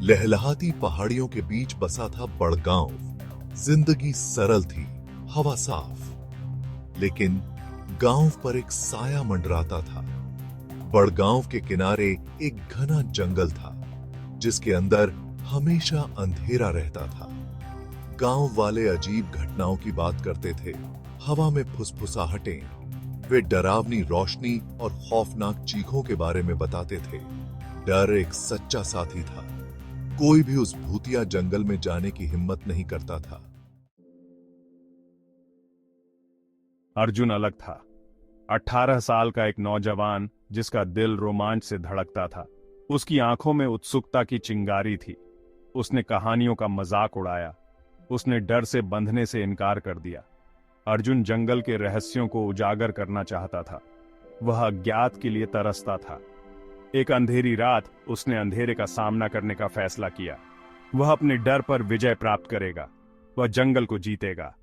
लहलहाती पहाड़ियों के बीच बसा था बड़गांव। जिंदगी सरल थी, हवा साफ, लेकिन गांव पर एक साया मंडराता था। बड़गांव के किनारे एक घना जंगल था, जिसके अंदर हमेशा अंधेरा रहता था। गांव वाले अजीब घटनाओं की बात करते थे। हवा में फुसफुसाहटें, वे डरावनी रोशनी और खौफनाक चीखों के बारे में बताते थे। डर एक सच्चा साथी था। कोई भी उस भूतिया जंगल में जाने की हिम्मत नहीं करता था। अर्जुन अलग था। 18 साल का एक नौजवान जिसका दिल रोमांच से धड़कता था। उसकी आंखों में उत्सुकता की चिंगारी थी। उसने कहानियों का मजाक उड़ाया। उसने डर से बंधने से इनकार कर दिया। अर्जुन जंगल के रहस्यों को उजागर करना चाहता था। वह अज्ञात के लिए तरसता था। एक अंधेरी रात उसने अंधेरे का सामना करने का फैसला किया। वह अपने डर पर विजय प्राप्त करेगा। वह जंगल को जीतेगा।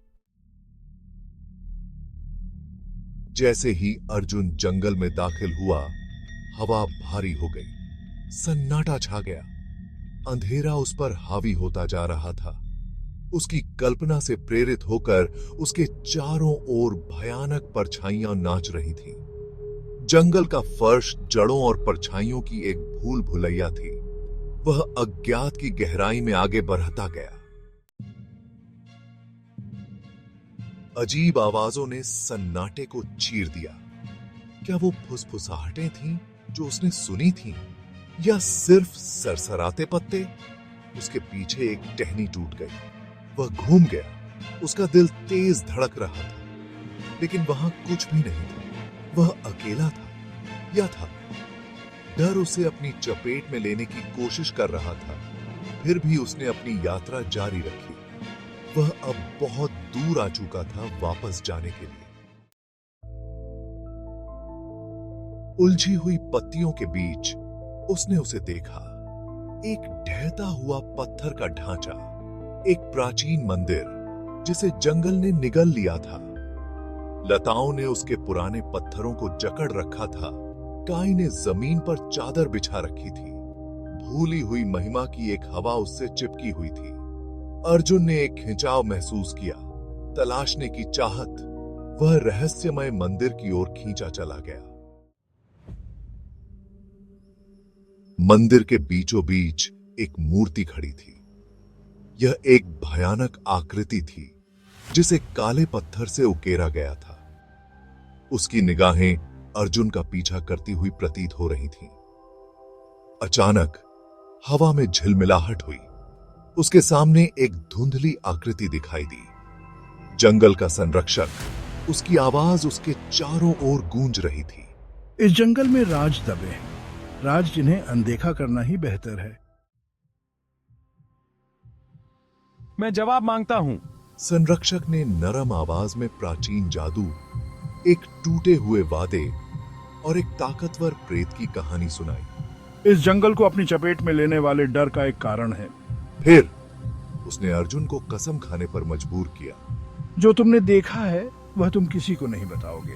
जैसे ही अर्जुन जंगल में दाखिल हुआ, हवा भारी हो गई। सन्नाटा छा गया। अंधेरा उस पर हावी होता जा रहा था। उसकी कल्पना से प्रेरित होकर उसके चारों ओर भयानक परछाइयां नाच रही थीं। जंगल का फर्श जड़ों और परछाइयों की एक भूल भुलैया थी। वह अज्ञात की गहराई में आगे बढ़ता गया। अजीब आवाजों ने सन्नाटे को चीर दिया। क्या वो फुसफुसाहटें थीं जो उसने सुनी थीं, या सिर्फ सरसराते पत्ते? उसके पीछे एक टहनी टूट गई। वह घूम गया। उसका दिल तेज धड़क रहा था, लेकिन वहां कुछ भी नहीं था। वह अकेला था, या था? डर उसे अपनी चपेट में लेने की कोशिश कर रहा था, फिर भी उसने अपनी यात्रा जारी रखी। वह अब बहुत दूर आ चुका था वापस जाने के लिए। उलझी हुई पत्तियों के बीच उसने उसे देखा। एक ढहता हुआ पत्थर का ढांचा, एक प्राचीन मंदिर जिसे जंगल ने निगल लिया था। लताओं ने उसके पुराने पत्थरों को जकड़ रखा था। काई ने जमीन पर चादर बिछा रखी थी। भूली हुई महिमा की एक हवा उससे चिपकी हुई थी। अर्जुन ने एक खिंचाव महसूस किया। तलाशने की चाहत वह रहस्यमय मंदिर की ओर खींचा चला गया। मंदिर के बीचों बीच एक मूर्ति खड़ी थी। यह एक भयानक आकृति थी, जिसे काले पत्थर से उकेरा गया था। उसकी निगाहें अर्जुन का पीछा करती हुई प्रतीत हो रही थीं। अचानक हवा में झिलमिलाहट हुई। उसके सामने एक धुंधली आकृति दिखाई दी। जंगल का संरक्षक। उसकी आवाज उसके चारों ओर गूंज रही थी। इस जंगल में राज दबे हैं, राज जिन्हें अनदेखा करना ही बेहतर है। मैं जवाब मांगता हूं। संरक्षक ने नरम आवाज में प्राचीन जादू, एक टूटे हुए वादे और एक ताकतवर प्रेत की कहानी सुनाई। इस जंगल को अपनी चपेट में लेने वाले डर का एक कारण है। फिर उसने अर्जुन को कसम खाने पर मजबूर किया। जो तुमने देखा है वह तुम किसी को नहीं बताओगे।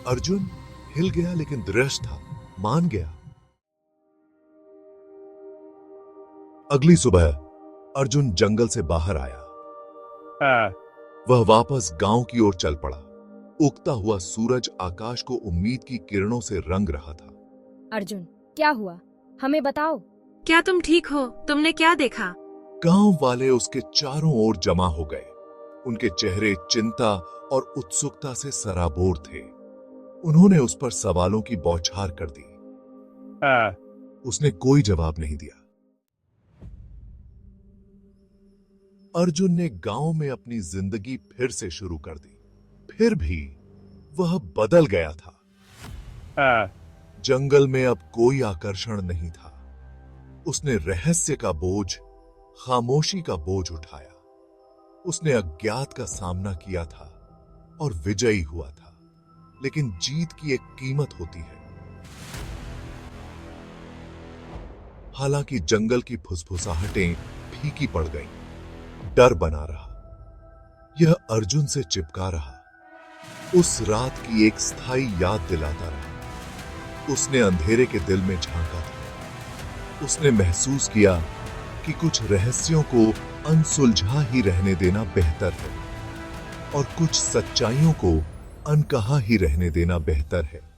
अर्जुन हिल गया, लेकिन दृढ़ था, मान गया। अगली सुबह अर्जुन जंगल से बाहर आया। वह वापस गांव की ओर चल पड़ा। उगता हुआ सूरज आकाश को उम्मीद की किरणों से रंग रहा था। अर्जुन, क्या हुआ? हमें बताओ। क्या तुम ठीक हो? तुमने क्या देखा? गांव वाले उसके चारों ओर जमा हो गए। उनके चेहरे चिंता और उत्सुकता से सराबोर थे। उन्होंने उस पर सवालों की बौछार कर दी। उसने कोई जवाब नहीं दिया। अर्जुन ने गांव में अपनी जिंदगी फिर से शुरू कर दी। फिर भी वह बदल गया था। जंगल में अब कोई आकर्षण नहीं था। उसने रहस्य का बोझ, खामोशी का बोझ उठाया। उसने अज्ञात का सामना किया था और विजयी हुआ था। लेकिन जीत की एक कीमत होती है। हालांकि जंगल की फुसफुसाहटें फीकी पड़ गईं। डर बना रहा। यह अर्जुन से चिपका रहा। उस रात की एक स्थायी याद दिलाता रहा। उसने अंधेरे के दिल में झांका था। उसने महसूस किया कि कुछ रहस्यों को अनसुलझा ही रहने देना बेहतर है और कुछ सच्चाइयों को अनकहा ही रहने देना बेहतर है।